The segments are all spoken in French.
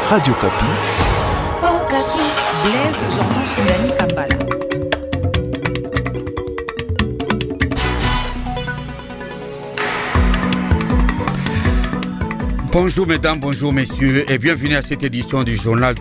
Radio Kapi. Okapi. Blaise Jean-Marc Kambala. Bonjour mesdames, bonjour messieurs et bienvenue à cette édition du journal.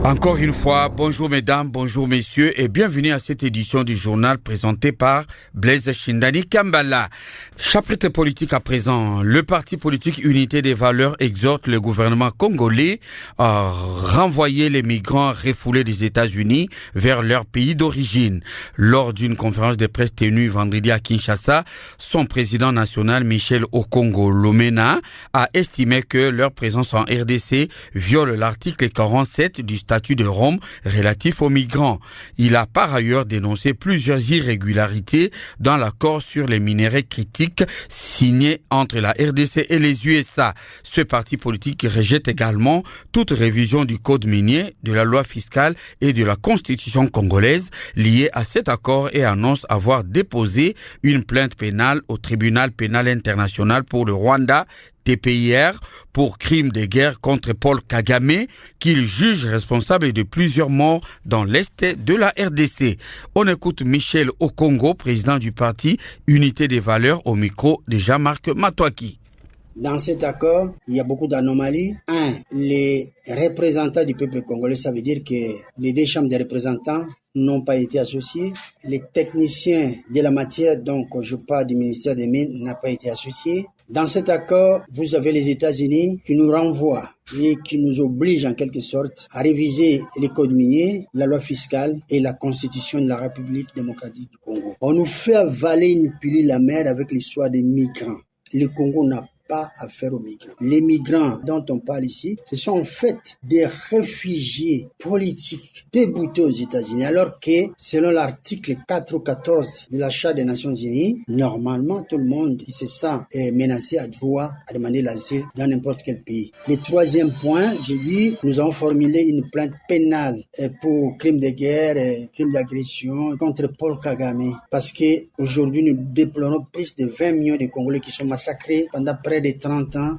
Encore une fois, bonjour mesdames, bonjour messieurs et bienvenue à cette édition du journal présenté par Blaise Shindani Kambala. Chapitre politique à présent, le parti politique Unité des Valeurs exhorte le gouvernement congolais à renvoyer les migrants refoulés des États-Unis vers leur pays d'origine. Lors d'une conférence de presse tenue vendredi à Kinshasa, son président national Michel Okongo-Lomena a estimé que leur présence en RDC viole l'article 47 du statut de Rome relatif aux migrants. Il a par ailleurs dénoncé plusieurs irrégularités dans l'accord sur les minerais critiques signé entre la RDC et les USA. Ce parti politique rejette également toute révision du code minier, de la loi fiscale et de la constitution congolaise liée à cet accord et annonce avoir déposé une plainte pénale au tribunal pénal international pour le Rwanda TPIR pour crimes de guerre contre Paul Kagame, qu'il juge responsable de plusieurs morts dans l'est de la RDC. On écoute Michel Okongo, président du parti Unité des Valeurs, au micro de Jean-Marc Matouaki. Dans cet accord, il y a beaucoup d'anomalies. Les représentants du peuple congolais, ça veut dire que les deux chambres des représentants n'ont pas été associés. Les techniciens de la matière, donc je parle du ministère des Mines, n'ont pas été associés. Dans cet accord, vous avez les États-Unis qui nous renvoient et qui nous obligent en quelque sorte à réviser les codes miniers, la loi fiscale et la constitution de la République démocratique du Congo. On nous fait avaler une pilule amère avec l'histoire des migrants. Le Congo n'a pas affaire aux migrants. Les migrants dont on parle ici, ce sont en fait des réfugiés politiques déboutés aux États-Unis, alors que selon l'article 4 ou 14 de la Charte des Nations Unies, normalement tout le monde qui se sent menacé a droit à demander l'asile dans n'importe quel pays. Le troisième point, j'ai dit, nous avons formulé une plainte pénale pour crimes de guerre, crimes d'agression contre Paul Kagame, parce que aujourd'hui nous déplorons plus de 20 millions de Congolais qui sont massacrés pendant près de 30 ans.